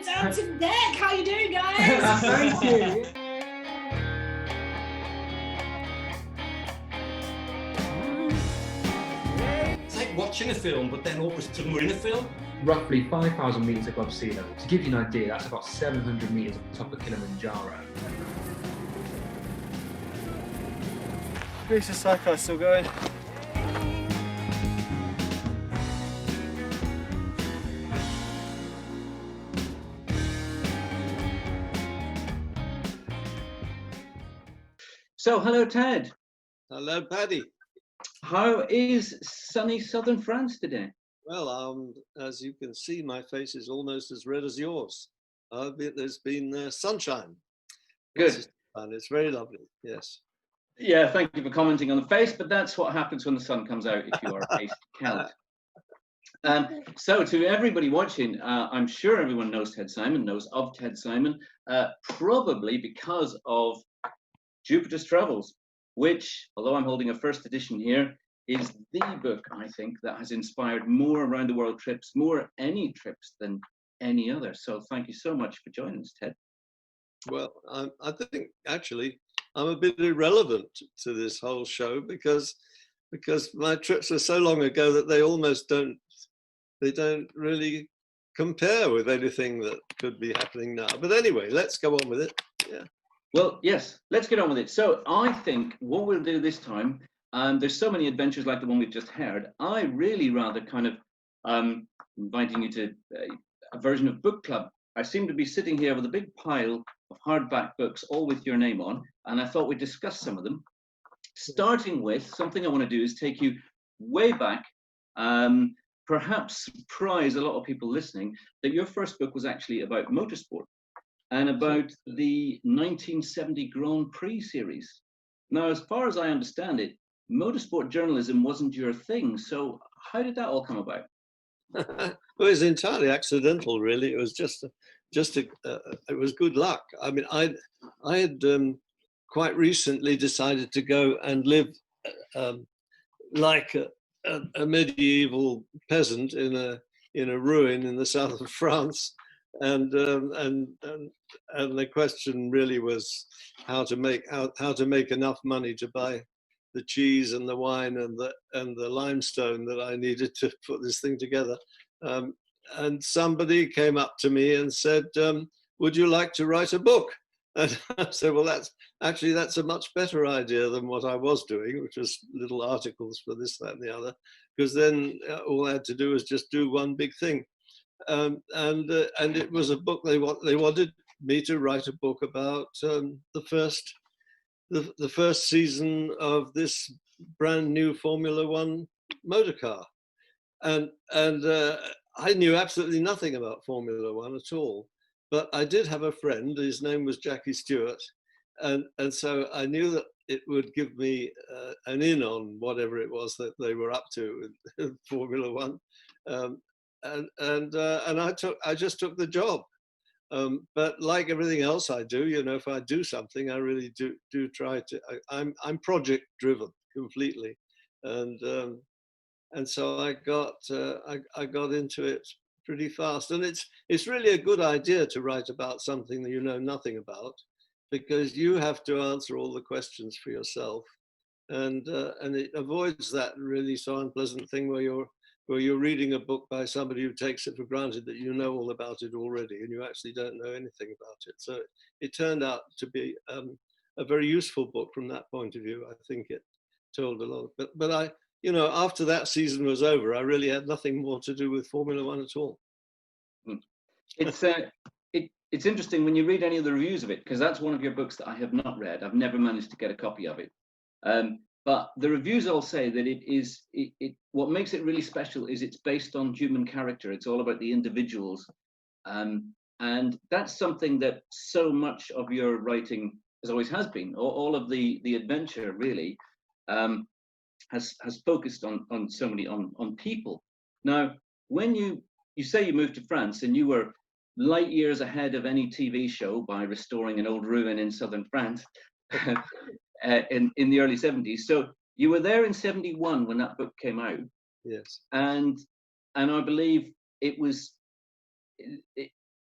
It's out to deck. How you doing, guys? Thank you. It's like watching a film, but then all of a sudden we're in a film. Roughly 5,000 metres above sea level. To give you an idea, that's about 700 metres on top of Kilimanjaro. Greaser Psycho still going. So, hello, Ted. Hello, Paddy. How is sunny southern France today? Well, as you can see, my face is almost as red as yours. There's been sunshine. Good. And it's very lovely, yes. Yeah, thank you for commenting on the face, but that's what happens when the sun comes out if you are a face Celt. So to everybody watching, I'm sure everyone knows Ted Simon, knows of Ted Simon, probably because of Jupiter's Travels, which, although I'm holding a first edition here, is the book, I think, that has inspired more around the world trips, more any trips than any other. So thank you so much for joining us, Ted. Well, I think actually I'm a bit irrelevant to this whole show because my trips were so long ago that they almost don't really compare with anything that could be happening now. But anyway, let's go on with it. Yeah. Well, yes, let's get on with it. So I think what we'll do this time, there's so many adventures like the one we've just heard. I really rather kind of inviting you to a version of book club. I seem to be sitting here with a big pile of hardback books, all with your name on, and I thought we'd discuss some of them. Starting with something I want to do is take you way back, perhaps surprise a lot of people listening that your first book was actually about motorsport and about the 1970 Grand Prix series. Now, as far as I understand it, motorsport journalism wasn't your thing. So how did that all come about? Well, it was entirely accidental, really. It was it was good luck. I mean, I had quite recently decided to go and live like a medieval peasant in a ruin in the south of France, and the question really was how to make enough money to buy the cheese and the wine and the limestone that I needed to put this thing together. And somebody came up to me and said, would you like to write a book? And I said, well, that's a much better idea than what I was doing, which was little articles for this, that, and the other, because then all I had to do was just do one big thing. And it was a book. They wanted me to write a book about the first season of this brand new Formula One motor car, and I knew absolutely nothing about Formula One at all. But I did have a friend. His name was Jackie Stewart, and so I knew that it would give me an in on whatever it was that they were up to with Formula One. And I just took the job. But like everything else I do, you know, if I do something, I really do try to. I'm project driven completely, and so I got into it pretty fast. And it's really a good idea to write about something that you know nothing about, because you have to answer all the questions for yourself, and it avoids that really so unpleasant thing where you're reading a book by somebody who takes it for granted that you know all about it already, and you actually don't know anything about it. So it turned out to be a very useful book from that point of view. I think it told a lot. But I, you know, after that season was over, I really had nothing more to do with Formula One at all. It's interesting when you read any of the reviews of it, because that's one of your books that I have not read. I've never managed to get a copy of it. But the reviews all say that what makes it really special is it's based on human character. It's all about the individuals. And that's something that so much of your writing has been. All of the adventure really has focused on people. Now, when you say you moved to France and you were light years ahead of any TV show by restoring an old ruin in southern France, in the early 70s. So you were there in 71 when that book came out. Yes. And I believe it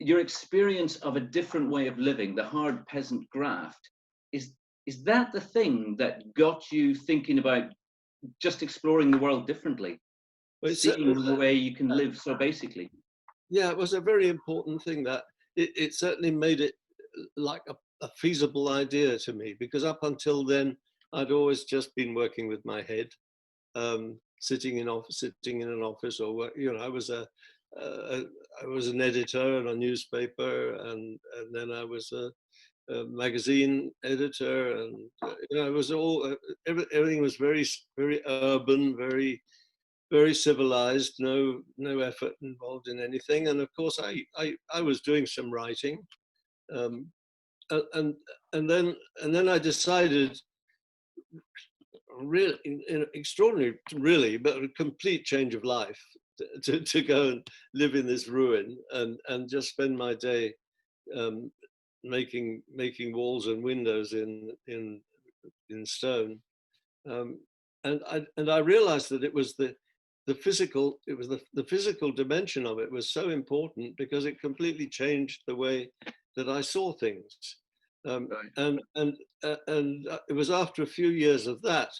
your experience of a different way of living, the hard peasant graft, is that the thing that got you thinking about just exploring the world differently, Well, seeing the way you can live so basically? yeah, it was a very important thing that it certainly made it like a feasible idea to me, because up until then, I'd always just been working with my head, sitting in an office, or work, you know, I was an editor in a newspaper, and then I was a magazine editor, and you know, it was all everything was very urban, very civilized, no effort involved in anything. And of course, I was doing some writing, um, and then I decided, really extraordinary, really, but a complete change of life, to go and live in this ruin and just spend my day um, making walls and windows in stone. Um, and I realized that it was the physical, the physical dimension of it was so important, because it completely changed the way that I saw things. Right. And it was after a few years of that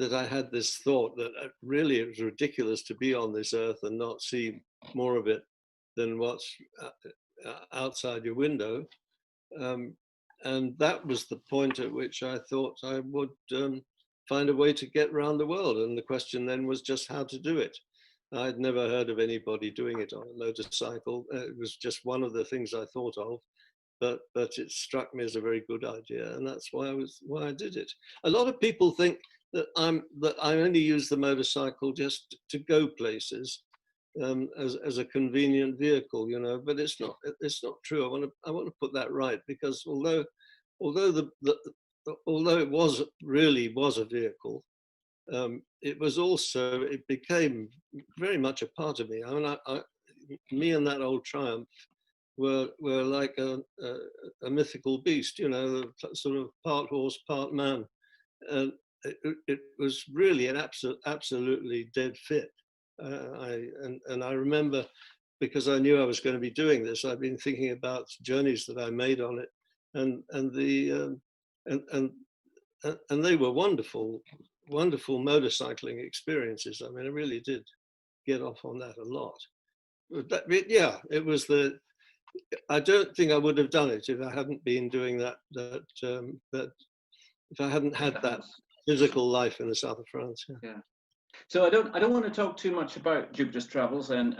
I had this thought that really it was ridiculous to be on this earth and not see more of it than what's outside your window. And that was the point at which I thought I would find a way to get around the world. And the question then was just how to do it. I'd never heard of anybody doing it on a motorcycle. It was just one of the things I thought of, but it struck me as a very good idea, and that's why I did it. A lot of people think that I only use the motorcycle just to go places, as a convenient vehicle, you know. But it's not true. I want to put that right, because although it was a vehicle, it became very much a part of me. I mean, me and that old Triumph were like a mythical beast, you know, sort of part horse, part man, and it was really an absolutely dead fit. I remember, because I knew I was going to be doing this, I've been thinking about journeys that I made on it, and they were wonderful motorcycling experiences. I mean, I really did get off on that a lot. But yeah, it was I don't think I would have done it if I hadn't been doing that. If I hadn't had that physical life in the south of France. Yeah. Yeah. So I don't want to talk too much about Jupiter's Travels, and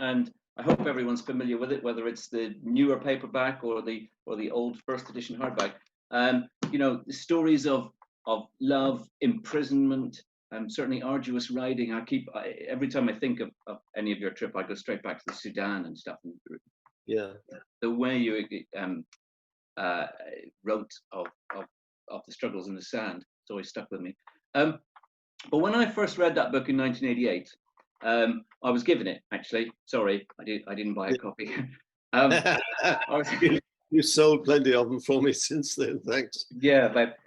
I hope everyone's familiar with it, whether it's the newer paperback or the old first edition hardback. You know, the stories of love, imprisonment, certainly arduous riding. Every time I think of any of your trip, I go straight back to the Sudan and stuff. Yeah. The way you wrote of the struggles in the sand, it's always stuck with me. But when I first read that book in 1988, I was given it, actually. Sorry, I didn't buy a copy. You sold plenty of them for me since then, thanks. Yeah, but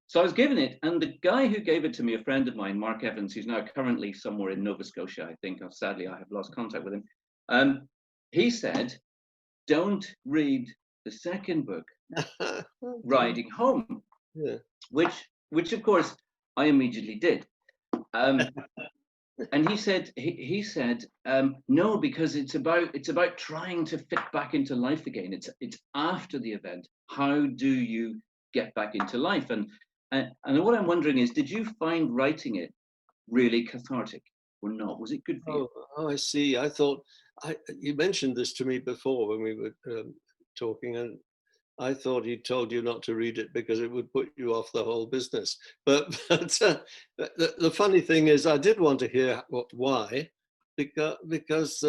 so I was given it, and the guy who gave it to me, a friend of mine, Mark Evans, who's now currently somewhere in Nova Scotia, I think. Sadly, I have lost contact with him. He said, "Don't read the second book, Riding Home," Yeah. which of course I immediately did. And he said, no, because it's about trying to fit back into life again. It's after the event. How do you get back into life? And what I'm wondering is, did you find writing it really cathartic or not? Was it good for you? Oh, I see. I thought you mentioned this to me before when we were talking, and I thought he told you not to read it because it would put you off the whole business. But the funny thing is, I did want to hear why, because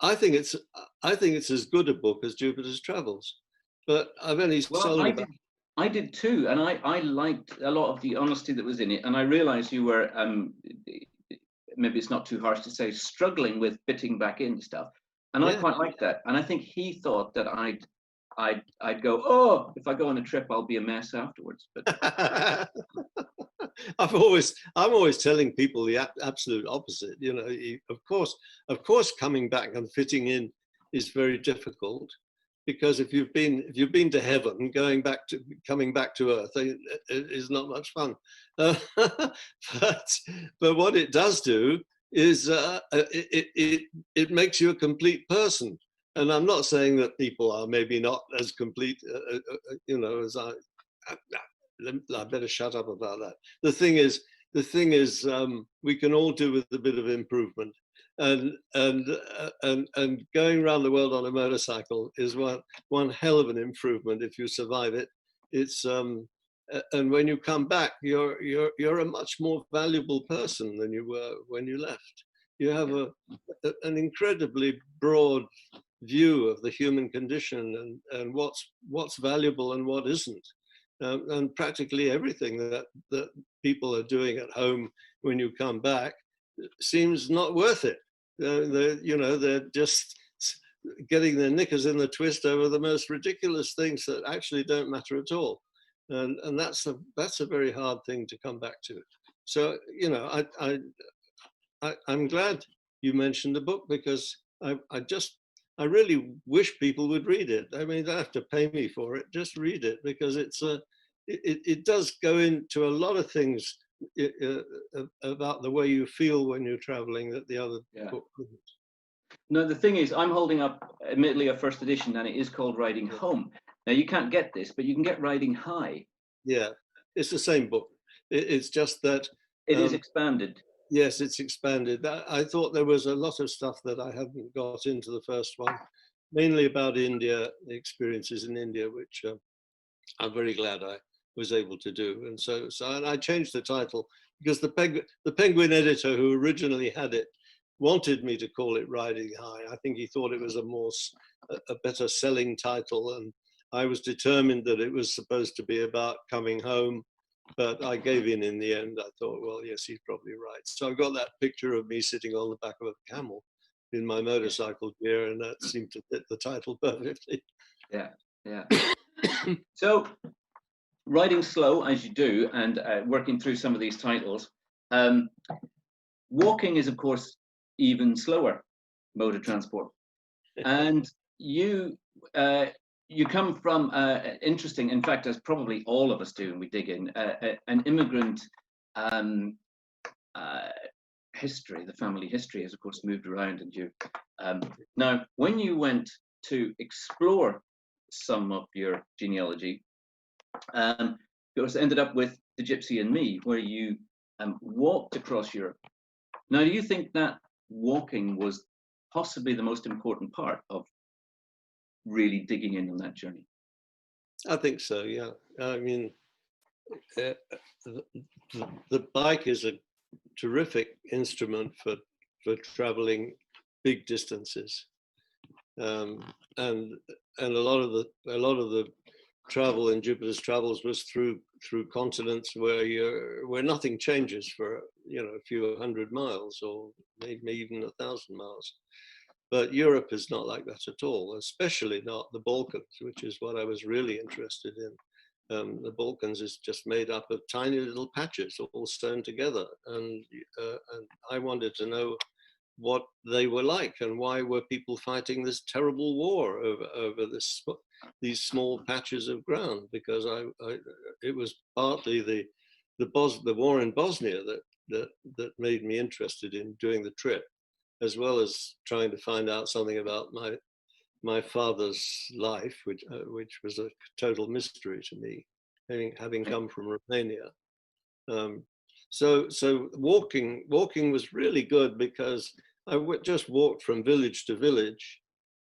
I think it's as good a book as Jupiter's Travels. But I've only sold it. I did too, and I liked a lot of the honesty that was in it, and I realised you were maybe it's not too harsh to say struggling with fitting back into stuff, and I quite liked that. And I think he thought that I'd go, oh, if I go on a trip, I'll be a mess afterwards. But I'm always telling people the absolute opposite. You know, of course, coming back and fitting in is very difficult, because if you've been to heaven, coming back to earth is not much fun. But what it does do is it makes you a complete person. And I'm not saying that people are maybe not as complete, as I better shut up about that. The thing is, we can all do with a bit of improvement. And going around the world on a motorcycle is one hell of an improvement if you survive it. It's and when you come back, you're a much more valuable person than you were when you left. You have an incredibly broad view of the human condition and what's valuable and what isn't. And practically everything that people are doing at home when you come back seems not worth it. They're just getting their knickers in the twist over the most ridiculous things that actually don't matter at all. And that's a very hard thing to come back to. So, I'm glad you mentioned the book, because I really wish people would read it. I mean, they don't have to pay me for it. Just read it, because it does go into a lot of things about the way you feel when you're traveling that the other book couldn't. No, the thing is, I'm holding up, admittedly, a first edition, and it is called Riding Home. Now, you can't get this, but you can get Riding High. Yeah, it's the same book. It's just that it is expanded. Yes, it's expanded. I thought there was a lot of stuff that I hadn't got into the first one, mainly about India, the experiences in India, which I'm very glad I was able to do. And so I changed the title because the Penguin editor who originally had it wanted me to call it Riding High. I think he thought it was a better selling title, and I was determined that it was supposed to be about coming home. But I gave in the end. I thought, well, yes, he's probably right. So I've got that picture of me sitting on the back of a camel in my motorcycle gear, and that seemed to fit the title perfectly. Yeah. So, riding slow as you do, and working through some of these titles, walking is, of course, even slower mode of transport. And you come from interesting, in fact, as probably all of us do, and we dig in, an immigrant history. The family history has, of course, moved around. And you, now, when you went to explore some of your genealogy, you also ended up with The Gypsy and Me, where you walked across Europe. Now, do you think that walking was possibly the most important part of really digging in on that journey? I think so, yeah. I mean, the bike is a terrific instrument for traveling big distances, and a lot of the travel in Jupiter's Travels was through continents where nothing changes for a few hundred miles, or maybe even 1,000 miles. But Europe is not like that at all, especially not the Balkans, which is what I was really interested in. The Balkans is just made up of tiny little patches all sewn together. And I wanted to know what they were like, and why were people fighting this terrible war over these small patches of ground, because it was partly the war in Bosnia that made me interested in doing the trip, as well as trying to find out something about my father's life, which was a total mystery to me, having come from Romania. So walking was really good, because I just walked from village to village,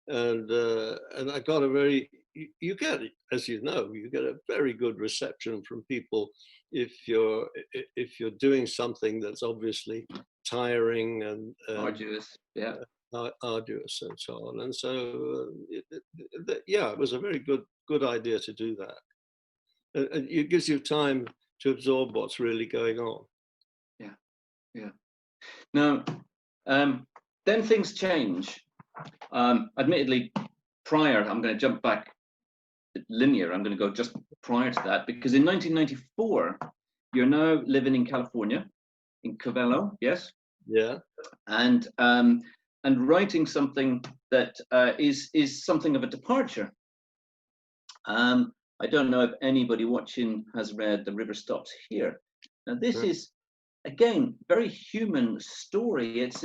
and I got you get, as you know, you get a very good reception from people if you're doing something that's obviously tiring and arduous, arduous and so on. And so it was a very good idea to do that, and it gives you time to absorb what's really going on. Yeah. Now, then things change. Admittedly, prior, I'm going to jump back linear. I'm going to go just prior to that, because in 1994, you're now living in California, in Cabello, yes? Yeah. And and writing something that is something of a departure. I don't know if anybody watching has read The River Stops Here. Now this is, again, very human story. It's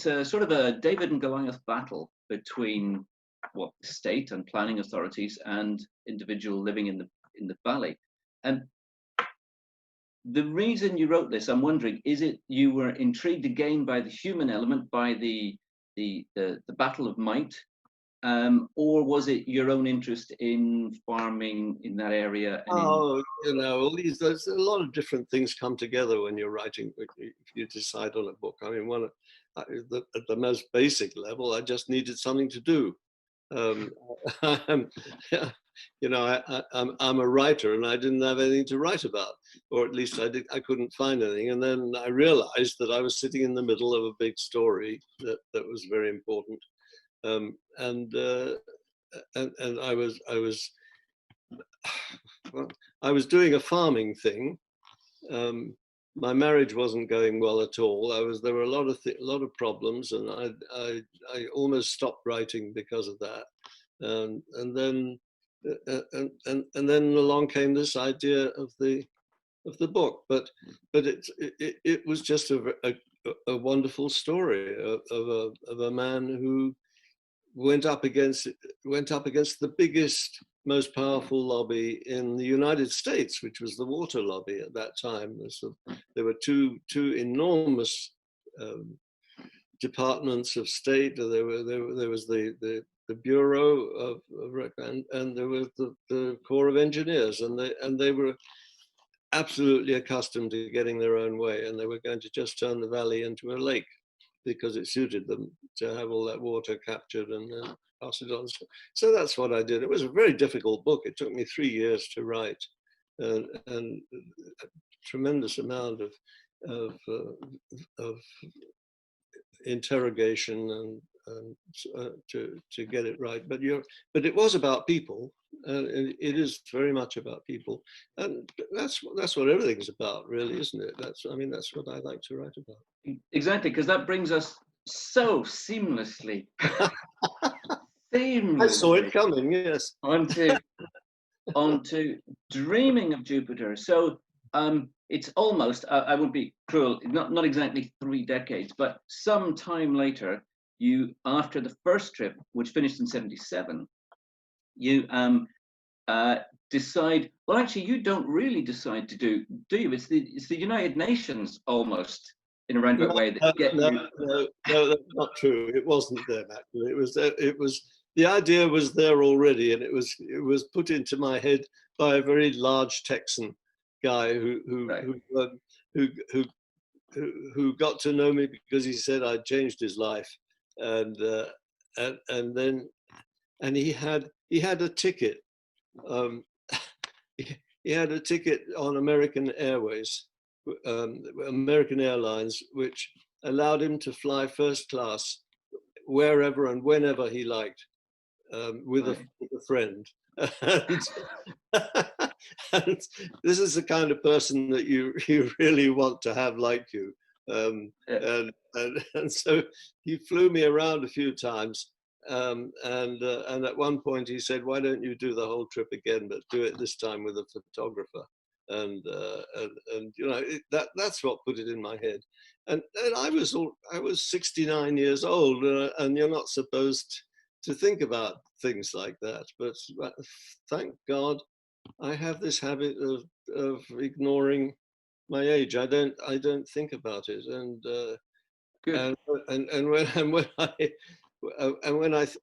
a sort of a David and Goliath battle between the state and planning authorities and individual living in the valley. And the reason you wrote this, I'm wondering, is it you were intrigued again by the human element, by the battle of might, or was it your own interest in farming in that area? And all these, there's a lot of different things come together when you're writing, if you decide on a book. I mean, at the most basic level, I just needed something to do. I'm a writer, and I didn't have anything to write about, or at least I couldn't find anything. And then I realized that I was sitting in the middle of a big story that was very important. And I was doing a farming thing. My marriage wasn't going well at all. There were a lot of problems, and I almost stopped writing because of that. And then along came this idea of the book. But it was just a wonderful story of a man who went up against the biggest, most powerful lobby in the United States, which was the water lobby at that time. There were two enormous departments of state. There was the Bureau of and there was the Corps of Engineers, and they were absolutely accustomed to getting their own way, and they were going to just turn the valley into a lake because it suited them to have all that water captured and then pass it on. So that's what I did. It was a very difficult book. It took me 3 years to write, and a tremendous amount of interrogation and to get it right. But it was about people, and it is very much about people, and that's what everything's about, really, isn't it? That's what I like to write about. Exactly, because that brings us so seamlessly, I saw it coming, yes. onto Dreaming of Jupiter. So it's almost, I won't be cruel, not exactly 3 decades, but some time later, you, after the first trip, which finished in '77, you decide, well, actually, you don't really decide to do you? It's the United Nations almost, in a roundabout way, that get you. No, that's not true. It wasn't them, actually. It was the idea was there already, and it was put into my head by a very large Texan guy who got to know me because he said I'd changed his life, and then he had a ticket. He had a ticket on American Airways, American Airlines, which allowed him to fly first class wherever and whenever he liked, with a friend. And this is the kind of person that you really want to have like you. And so he flew me around a few times. And at one point he said, "Why don't you do the whole trip again, but do it this time with a photographer?" And that's what put it in my head. And I was 69 years old, and you're not supposed to think about things like that. But thank God, I have this habit of ignoring my age. I don't think about it. And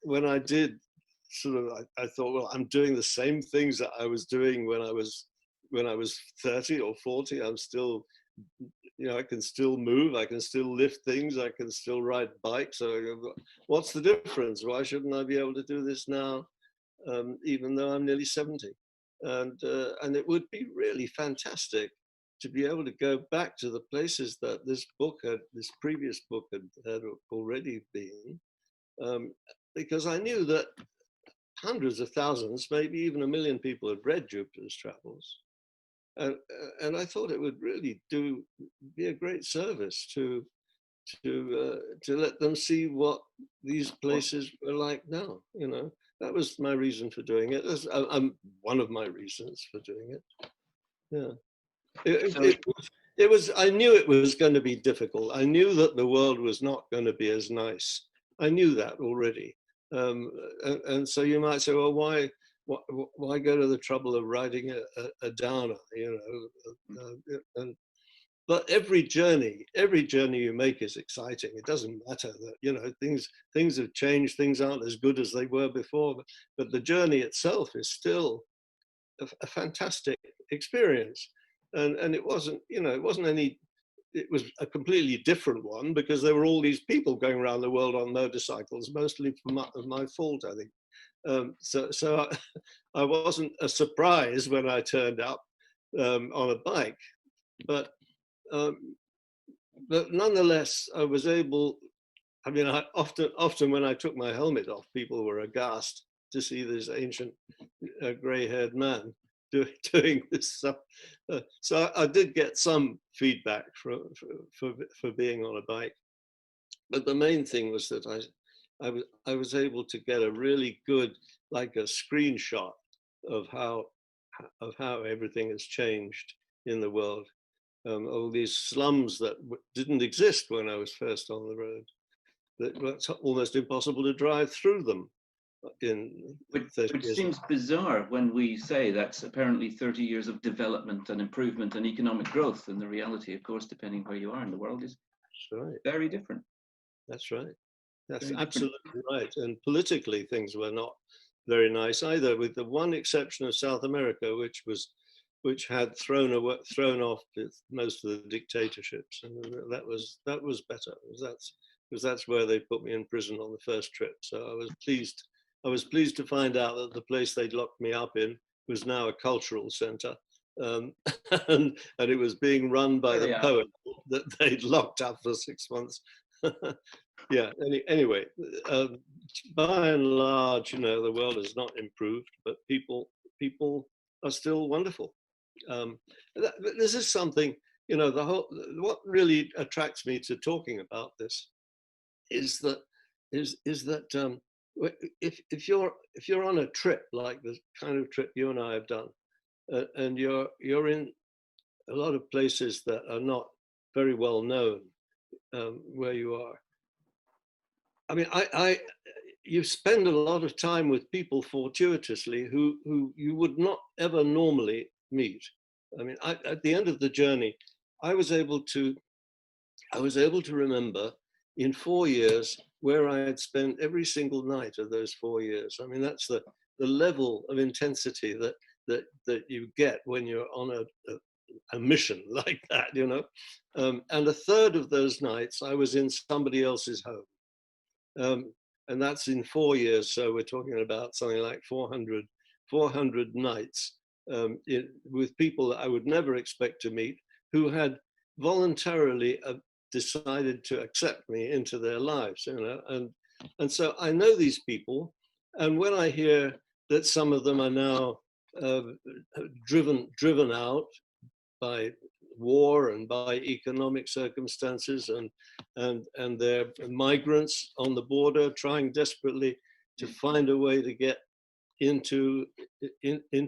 when I did sort of, I thought, well, I'm doing the same things that I was doing when I was 30 or 40. I'm still, I can still move, I can still lift things, I can still ride bikes. So what's the difference? Why shouldn't I be able to do this now, even though I'm nearly 70? And it would be really fantastic to be able to go back to the places that this previous book had already been, because I knew that hundreds of thousands, maybe even 1 million people had read Jupiter's Travels. And I thought it would really be a great service to to let them see what these places were like now. You know, that was my reason for doing it. One of my reasons for doing it. Yeah. It was, I knew it was going to be difficult. I knew that the world was not going to be as nice. I knew that already. And so you might say, well, why go to the trouble of writing a downer, you know? But every journey you make is exciting. It doesn't matter that, you know, things have changed, things aren't as good as they were before, but the journey itself is still a fantastic experience. And it wasn't, you know, it was a completely different one because there were all these people going around the world on motorcycles, mostly of my fault, I think. So I wasn't a surprise when I turned up on a bike, but nonetheless, I was able. I mean, often when I took my helmet off, people were aghast to see this ancient grey-haired man doing this stuff. So I did get some feedback for being on a bike, but the main thing was that I was able to get a really good, like a screenshot of how everything has changed in the world. All these slums that didn't exist when I was first on the road. That it's almost impossible to drive through them. Which seems bizarre when we say that's apparently 30 years of development and improvement and economic growth. And the reality, of course, depending where you are in the world, is very different. That's right. That's absolutely right. And politically, things were not very nice either, with the one exception of South America, which had thrown off most of the dictatorships, and that was better. Because that's where they put me in prison on the first trip. So I was pleased to find out that the place they'd locked me up in was now a cultural center, and it was being run by the poet that they'd locked up for 6 months. Yeah. Anyway, by and large, you know, the world has not improved, but people are still wonderful. This is something, you know, what really attracts me to talking about this is that if you're on a trip like the kind of trip you and I have done, and you're in a lot of places that are not very well known where you are. I mean, you spend a lot of time with people fortuitously who you would not ever normally meet. I mean, at the end of the journey, I was able to remember in 4 years where I had spent every single night of those 4 years. I mean, that's the level of intensity that you get when you're on a mission like that, you know. And a third of those nights I was in somebody else's home. And that's in 4 years. So we're talking about something like 400 nights with people that I would never expect to meet, who had voluntarily decided to accept me into their lives, you know. And so I know these people. And when I hear that some of them are now driven out by war and by economic circumstances, and they're migrants on the border trying desperately to find a way to get into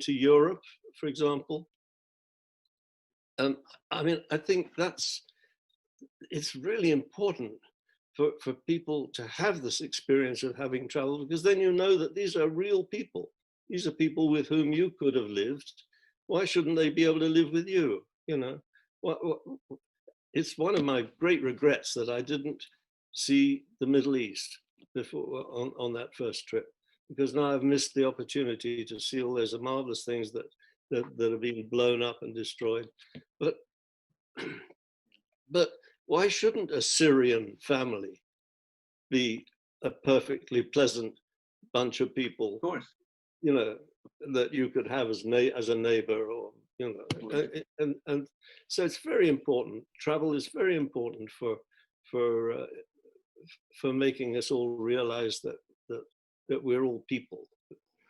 Europe, for example. I mean, I think it's really important for people to have this experience of having traveled, because then you know that these are real people. These are people with whom you could have lived. Why shouldn't they be able to live with you? You know, it's one of my great regrets that I didn't see the Middle East before on that first trip, because now I've missed the opportunity to see all those marvelous things that have been blown up and destroyed. But why shouldn't a Syrian family be a perfectly pleasant bunch of people? Of course. You know, that you could have as a neighbor, or you know, and so it's very important. Travel is very important for making us all realize that we're all people.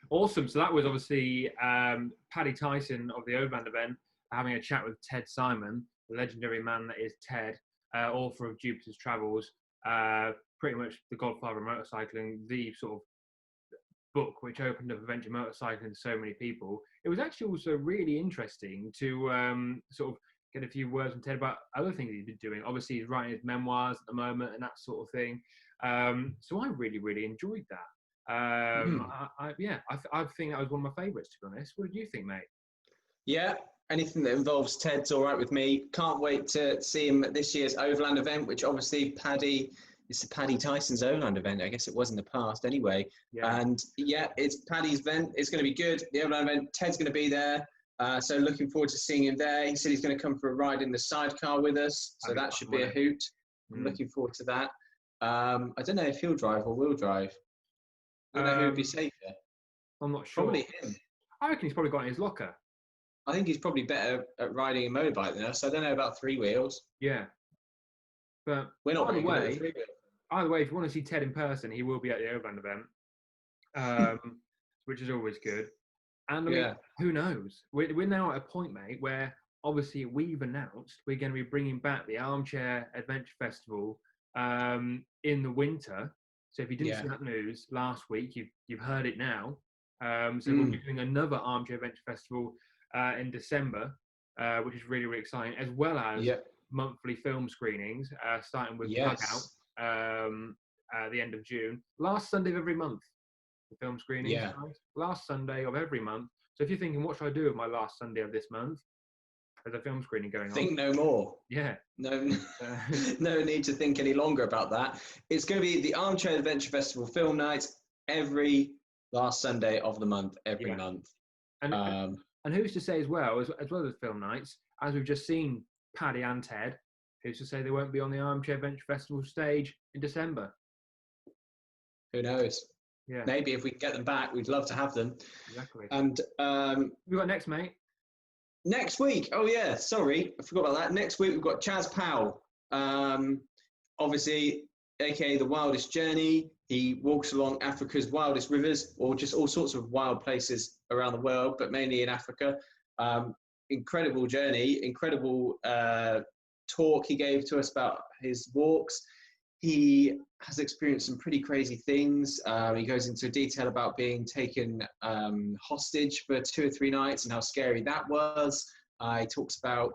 Awesome. So that was obviously Paddy Tyson of the Overland event having a chat with Ted Simon, the legendary man that is Ted. author of Jupiter's Travels, pretty much the godfather of motorcycling, the sort of book which opened up adventure motorcycling to so many people. It was actually also really interesting to sort of get a few words from Ted about other things he's been doing. Obviously, he's writing his memoirs at the moment and that sort of thing. So I really enjoyed that. I think that was one of my favourites, to be honest. What did you think, mate? Yeah, anything that involves Ted's all right with me. Can't wait to see him at this year's Overland event, which obviously it's Paddy Tyson's Overland event. I guess it was in the past anyway. Yeah. And yeah, it's Paddy's event. It's going to be good. The Overland event, Ted's going to be there. So looking forward to seeing him there. He said he's going to come for a ride in the sidecar with us. So that should be a hoot. I'm looking forward to that. I don't know if he'll drive or will drive. I don't know who would be safer. I'm not sure. Probably him. I reckon he's probably got it in his locker. I think he's probably better at riding a motorbike than us. I don't know about three wheels. Yeah. But we're not either way, if you want to see Ted in person, he will be at the Overland event, which is always good. And I mean, who knows? We're now at a point, mate, where obviously we've announced we're going to be bringing back the Armchair Adventure Festival in the winter. So if you didn't see that news last week, you've heard it now. So we'll be doing another Armchair Adventure Festival in December, which is really exciting, as well as monthly film screenings, starting with Dugout at the end of June. Last Sunday of every month, the film screenings. Yeah. Last Sunday of every month. So if you're thinking, what should I do with my last Sunday of this month? There's a film screening going on. Think no more. Yeah. No need to think any longer about that. It's going to be the Armchair Adventure Festival film nights every last Sunday of the month, every month. And who's to say as well as the film nights, as we've just seen Paddy and Ted, who's to say they won't be on the Armchair Adventure Festival stage in December? Who knows? Yeah. Maybe if we can get them back, we'd love to have them. Exactly. And we've got next, mate. Next week. Oh yeah, sorry, I forgot about that. Next week we've got Chaz Powell. Obviously, aka The Wildest Journey. He walks along Africa's wildest rivers, or just all sorts of wild places around the world, but mainly in Africa. Incredible journey, incredible talk he gave to us about his walks. He has experienced some pretty crazy things. He goes into detail about being taken hostage for 2 or 3 nights and how scary that was. He talks about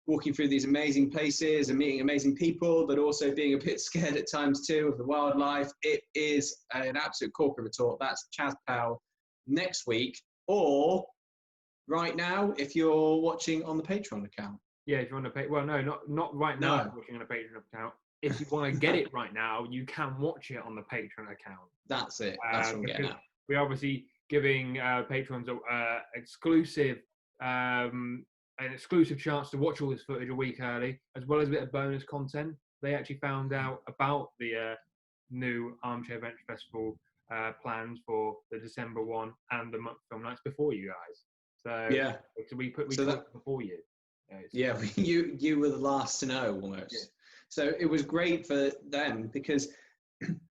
walking through these amazing places and meeting amazing people, but also being a bit scared at times too of the wildlife. It is an absolute corker of a talk. That's Chaz Powell next week, or right now if you're watching on the Patreon account. Yeah, if you want to pay. Well, no, not right now. No. If you're watching on a Patreon account. If you want to get it right now, you can watch it on the Patreon account. That's it. That's what I'm getting at. We're obviously giving patrons an exclusive chance to watch all this footage a week early, as well as a bit of bonus content. They actually found out about the new Armchair Adventure Festival plans for the December one and the month film nights before you guys. So so we put before you. You were the last to know almost. Yeah. So it was great for them because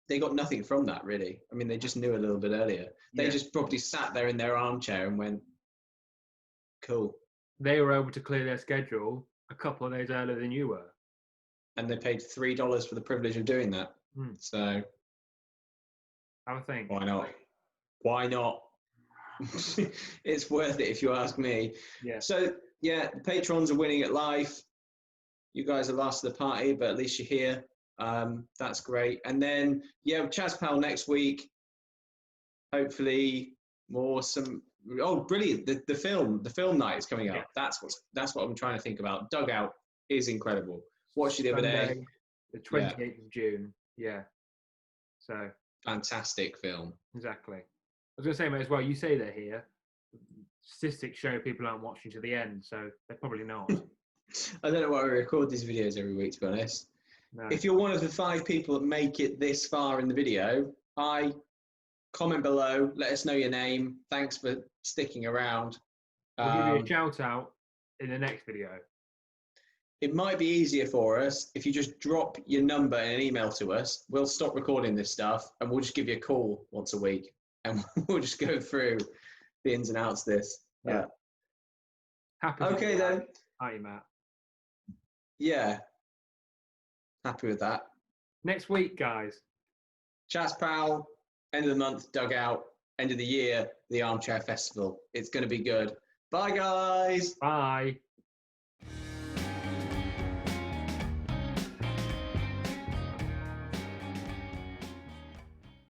they got nothing from that really. I mean, they just knew a little bit earlier. They just probably sat there in their armchair and went, cool. They were able to clear their schedule a couple of days earlier than you were. And they paid $3 for the privilege of doing that. So have a think. Why not? Why not? It's worth it if you ask me. Yeah. So yeah, the patrons are winning at life. You guys are last of the party, but at least you're here. That's great. And then Chaz Powell next week. Hopefully Oh, brilliant! The film night is coming up. Yeah. That's what I'm trying to think about. Dugout is incredible. Watched it the other day. The 28th of June. Yeah. So fantastic film. Exactly. I was going to say, mate, as well. You say they're here. Statistics show people aren't watching to the end, so they're probably not. I don't know why we record these videos every week, to be honest. No. If you're one of the 5 people that make it this far in the video, comment below, let us know your name. Thanks for sticking around. We'll give you a shout out in the next video. It might be easier for us if you just drop your number in an email to us. We'll stop recording this stuff and we'll just give you a call once a week and we'll just go through the ins and outs of this. Yeah. Happy. Okay then. Hi, Matt. Yeah. Happy with that. Next week, guys. Chats Pal, end of the month, Dugout, end of the year, the Armchair Festival. It's going to be good. Bye, guys. Bye.